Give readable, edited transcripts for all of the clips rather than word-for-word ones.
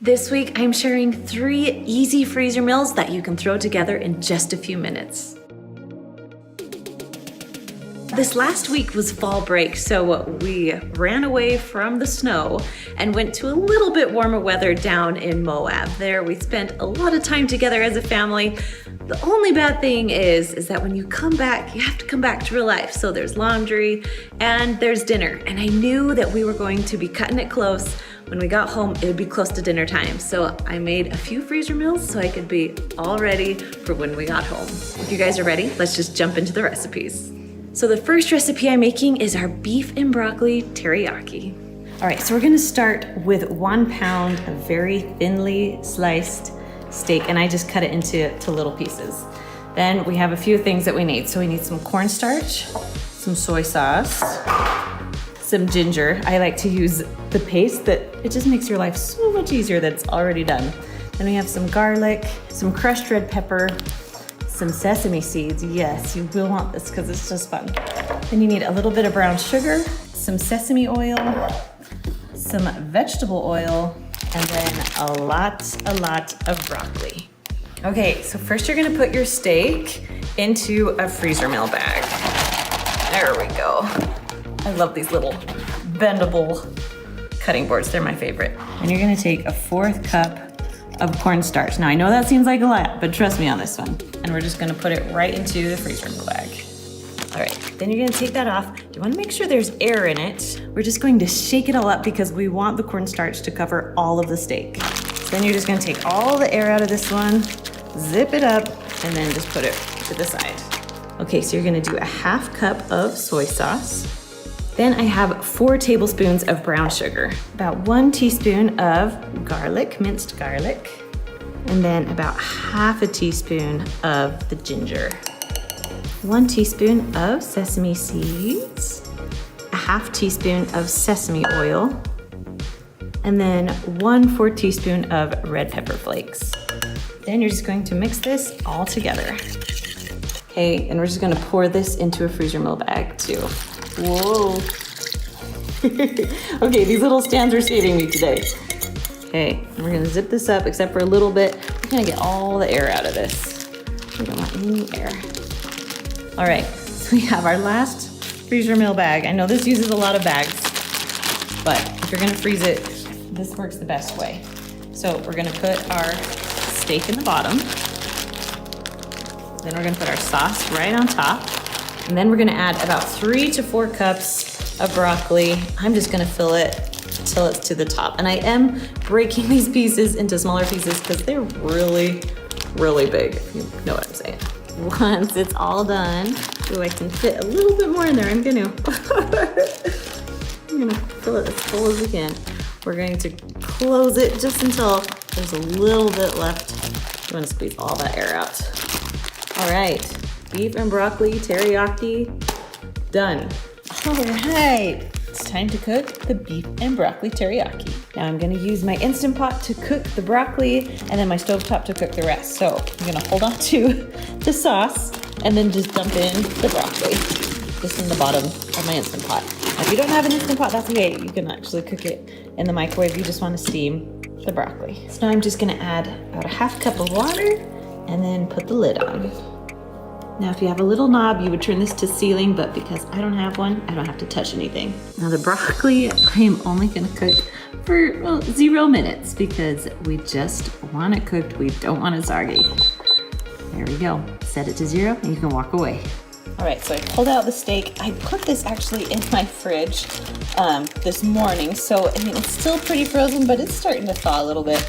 This week, I'm sharing 3 easy freezer meals that you can throw together in just a few minutes. This last week was fall break, so we ran away from the snow and went to a little bit warmer weather down in Moab. There we spent a lot of time together as a family. The only bad thing is that when you come back, you have to come back to real life. So there's laundry and there's dinner. And I knew that we were going to be cutting it close. When we got home, it would be close to dinner time. So I made a few freezer meals so I could be all ready for when we got home. If you guys are ready, let's just jump into the recipes. So the first recipe I'm making is our beef and broccoli teriyaki. All right, so we're gonna start with 1 pound of very thinly sliced steak, and I just cut it into little pieces. Then we have a few things that we need. So we need some cornstarch, some soy sauce, some ginger. I like to use the paste that it just makes your life so much easier that it's already done. Then we have some garlic, some crushed red pepper, some sesame seeds. Yes, you will want this because it's just fun. Then you need a little bit of brown sugar, some sesame oil, some vegetable oil, and then a lot of broccoli. Okay, so first you're gonna put your steak into a freezer meal bag. There we go. I love these little bendable cutting boards. They're my favorite. And you're gonna take a 1/4 cup of cornstarch. Now I know that seems like a lot, but trust me on this one. And we're just gonna put it right into the freezer meal bag. All right, then you're gonna take that off. You wanna make sure there's air in it. We're just going to shake it all up because we want the cornstarch to cover all of the steak. So then you're just gonna take all the air out of this one, zip it up, and then just put it to the side. Okay, so you're gonna do a 1/2 cup of soy sauce. Then I have 4 tablespoons of brown sugar, about 1 teaspoon of garlic, minced garlic, and then about 1/2 teaspoon of the ginger. 1 teaspoon of sesame seeds, a 1/2 teaspoon of sesame oil, and then 1/4 teaspoon of red pepper flakes. Then you're just going to mix this all together. Okay, and we're just gonna pour this into a freezer meal bag too. Whoa. Okay, these little stands are saving me today. Okay, and we're gonna zip this up except for a little bit. We're gonna get all the air out of this. We don't want any air. All right, so we have our last freezer meal bag. I know this uses a lot of bags, but if you're gonna freeze it, this works the best way. So we're gonna put our steak in the bottom. Then we're gonna put our sauce right on top. And then we're gonna add about 3 to 4 cups of broccoli. I'm just gonna fill it till it's to the top. And I am breaking these pieces into smaller pieces because they're really, really big, if you know what I'm saying. Once it's all done, ooh, I can fit a little bit more in there. I'm gonna fill it as full as we can. We're going to close it just until there's a little bit left. I'm gonna squeeze all that air out. All right, beef and broccoli teriyaki, done. All right, it's time to cook the beef and broccoli teriyaki. Now I'm gonna use my Instant Pot to cook the broccoli and then my stovetop to cook the rest. So I'm gonna hold on to the sauce and then just dump in the broccoli, just in the bottom of my Instant Pot. Now, if you don't have an Instant Pot, that's okay. You can actually cook it in the microwave. You just wanna steam the broccoli. So now I'm just gonna add about a 1/2 cup of water and then put the lid on. Now, if you have a little knob, you would turn this to sealing, but because I don't have one, I don't have to touch anything. Now the broccoli, I am only gonna cook for 0 minutes because we just want it cooked. We don't want it soggy. There we go. Set it to 0 and you can walk away. All right, so I pulled out the steak. I put this actually in my fridge this morning. So, I mean, it's still pretty frozen, but it's starting to thaw a little bit.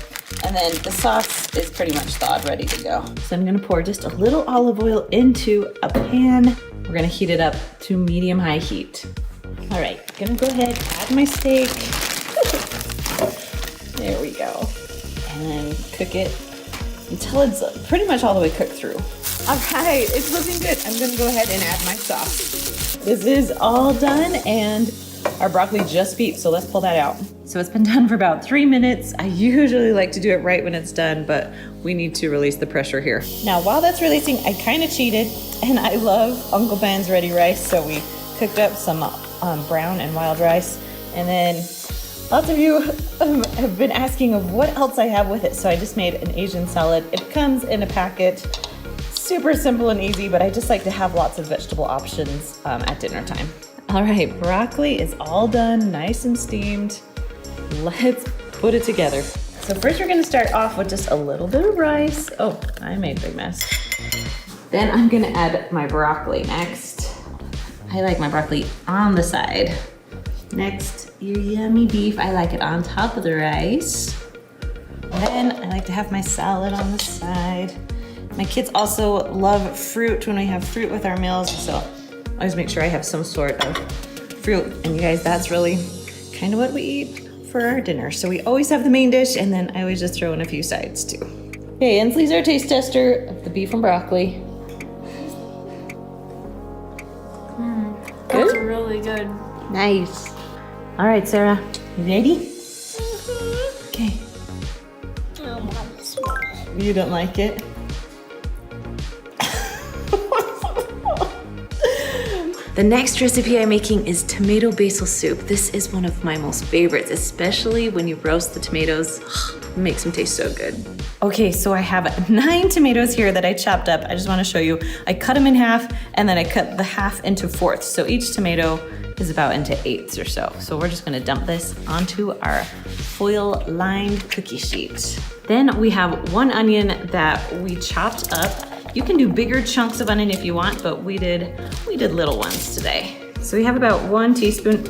And then the sauce is pretty much thawed, ready to go. So I'm gonna pour just a little olive oil into a pan. We're gonna heat it up to medium-high heat. All right, gonna go ahead, add my steak. There we go. And then cook it until it's pretty much all the way cooked through. All right, it's looking good. I'm gonna go ahead and add my sauce. This is all done and our broccoli just beeped, so let's pull that out. So it's been done for about 3 minutes. I usually like to do it right when it's done, but we need to release the pressure here. Now, while that's releasing, I kind of cheated, and I love Uncle Ben's ready rice, so we cooked up some brown and wild rice, and then Lots of you have been asking of what else I have with it, so I just made an Asian salad. It comes in a packet, super simple and easy, but I just like to have lots of vegetable options at dinner time. All right, broccoli is all done, nice and steamed. Let's put it together. So first we're gonna start off with just a little bit of rice. Oh, I made a big mess. Then I'm gonna add my broccoli next. I like my broccoli on the side. Next, your yummy beef. I like it on top of the rice. Then I like to have my salad on the side. My kids also love fruit when we have fruit with our meals, so I always make sure I have some sort of fruit. And you guys, that's really kind of what we eat for our dinner. So we always have the main dish, and then I always just throw in a few sides too. Okay, Ensley's our taste tester of the beef and broccoli. That's really good. Nice. All right, Sarah, you ready? Okay. You don't like it? The next recipe I'm making is tomato basil soup. This is one of my most favorites, especially when you roast the tomatoes. It makes them taste so good. Okay, so I have 9 tomatoes here that I chopped up. I just want to show you. I cut them in half, and then I cut the half into fourths. So each tomato is about into 1/8 or so. So we're just gonna dump this onto our foil-lined cookie sheet. Then we have 1 onion that we chopped up. You can do bigger chunks of onion if you want, but we did little ones today. So we have about 1 teaspoon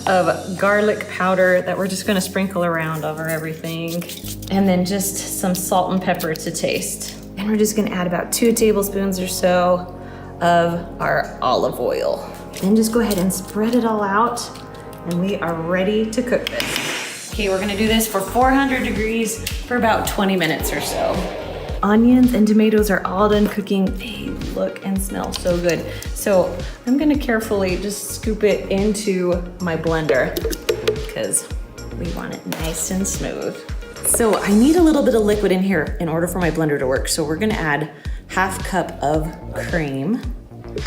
of garlic powder that we're just gonna sprinkle around over everything. And then just some salt and pepper to taste. And we're just gonna add about 2 tablespoons or so of our olive oil. Then just go ahead and spread it all out, and we are ready to cook this. Okay, we're gonna do this for 400 degrees for about 20 minutes or so. Onions and tomatoes are all done cooking. They look and smell so good. So I'm gonna carefully just scoop it into my blender because we want it nice and smooth. So I need a little bit of liquid in here in order for my blender to work. So we're gonna add 1/2 cup of cream.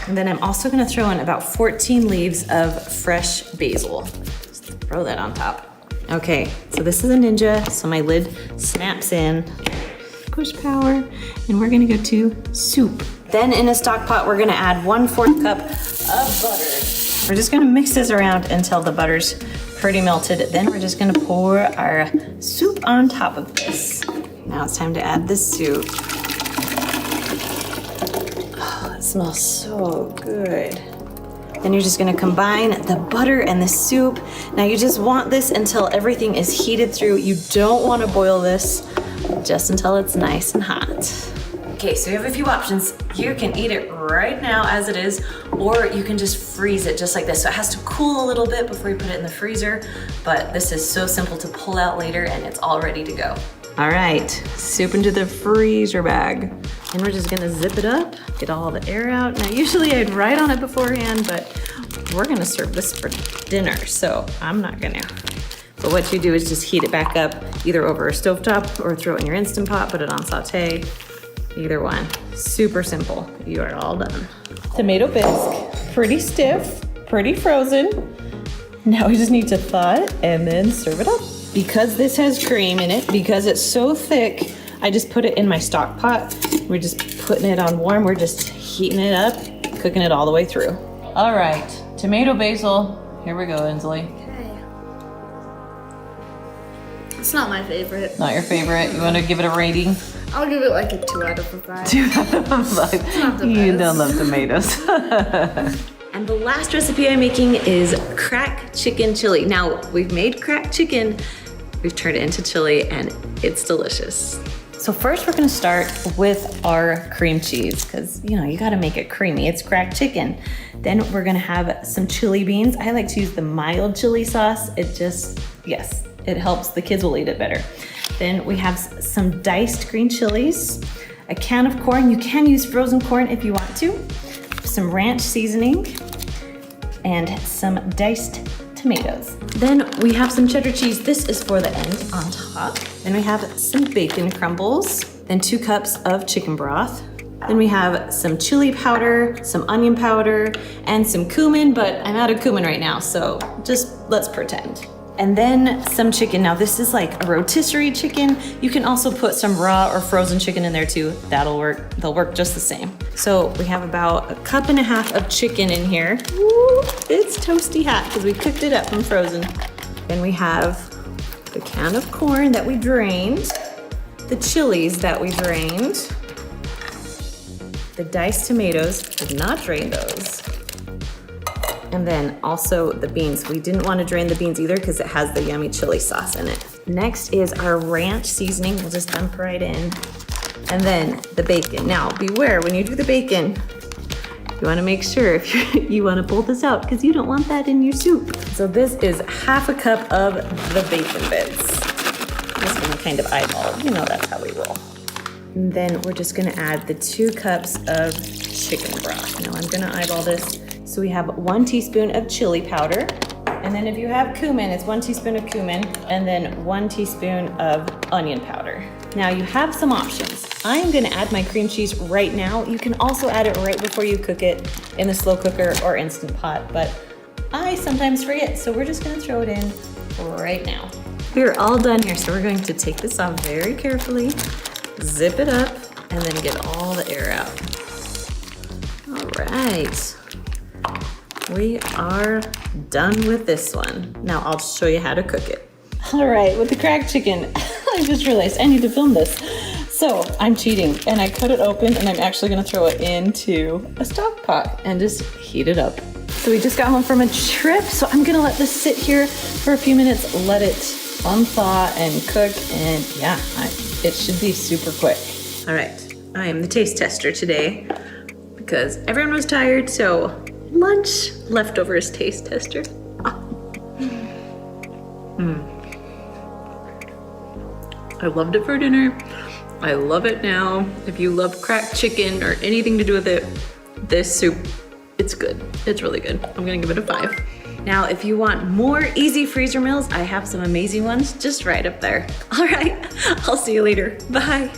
And then I'm also gonna throw in about 14 leaves of fresh basil. Just throw that on top. Okay, so this is a Ninja, so my lid snaps in. Push power, and we're gonna go to soup. Then in a stock pot, we're gonna add 1/4 cup of butter. We're just gonna mix this around until the butter's pretty melted. Then we're just gonna pour our soup on top of this. Now it's time to add the soup. Oh, it smells so good. Then you're just gonna combine the butter and the soup. Now you just want this until everything is heated through. You don't wanna boil this, just until it's nice and hot. Okay, so you have a few options. You can eat it right now as it is, or you can just freeze it just like this. So it has to cool a little bit before you put it in the freezer, but this is so simple to pull out later and it's all ready to go. All right, soup into the freezer bag. And we're just gonna zip it up, get all the air out. Now usually I'd write on it beforehand, but we're gonna serve this for dinner, so I'm not gonna. But what you do is just heat it back up, either over a stovetop or throw it in your Instant Pot, put it on saute, either one. Super simple, you are all done. Tomato bisque, pretty stiff, pretty frozen. Now we just need to thaw it and then serve it up. Because this has cream in it, because it's so thick, I just put it in my stock pot. We're just putting it on warm, we're just heating it up, cooking it all the way through. All right, tomato basil, here we go, Inslee. It's not my favorite. Not your favorite? You want to give it a rating? I'll give it like a 2 out of 5. 2 out of 5. It's not the You best. don't love tomatoes. And the last recipe I'm making is crack chicken chili. Now, we've made crack chicken, we've turned it into chili, and it's delicious. So first we're gonna start with our cream cheese, because you gotta make it creamy. It's cracked chicken. Then we're gonna have some chili beans. I like to use the mild chili sauce. It helps, the kids will eat it better. Then we have some diced green chilies, a can of corn. You can use frozen corn if you want to, some ranch seasoning, and some diced tomatoes. Then we have some cheddar cheese. This is for the end on top. Then we have some bacon crumbles, then 2 cups of chicken broth, Then we have some chili powder, some onion powder, and some cumin, but I'm out of cumin right now, so just let's pretend. And then some chicken. Now this is like a rotisserie chicken. You can also put some raw or frozen chicken in there too. That'll work, they'll work just the same. So we have about 1.5 cups of chicken in here. Ooh, it's toasty hot because we cooked it up from frozen. Then we have the can of corn that we drained, the chilies that we drained, the diced tomatoes, did not drain those. And then also the beans. We didn't want to drain the beans either because it has the yummy chili sauce in it. Next is our ranch seasoning. We'll just dump right in. And then the bacon. Now beware when you do the bacon, you want to make sure if you want to pull this out because you don't want that in your soup. So this is 1/2 cup of the bacon bits. Just gonna kind of eyeball, you know that's how we roll. And then we're just gonna add the 2 cups of chicken broth. Now I'm gonna eyeball this. So we have 1 teaspoon of chili powder. And then if you have cumin, it's 1 teaspoon of cumin and then 1 teaspoon of onion powder. Now you have some options. I'm gonna add my cream cheese right now. You can also add it right before you cook it in the slow cooker or Instant Pot, but I sometimes forget, so we're just gonna throw it in right now. We're all done here, so we're going to take this off very carefully, zip it up, and then get all the air out. All right. We are done with this one. Now I'll show you how to cook it. All right, with the cracked chicken, I just realized I need to film this. So I'm cheating and I cut it open and I'm actually gonna throw it into a stock pot and just heat it up. So we just got home from a trip, so I'm gonna let this sit here for a few minutes, let it unthaw and cook, and yeah, it should be super quick. All right, I am the taste tester today because everyone was tired, so lunch leftovers taste tester. I loved it for dinner. I love it now. If you love cracked chicken or anything to do with it, this soup, it's good. It's really good. I'm gonna give it a 5. Now, if you want more easy freezer meals, I have some amazing ones just right up there. All right, I'll see you later. Bye.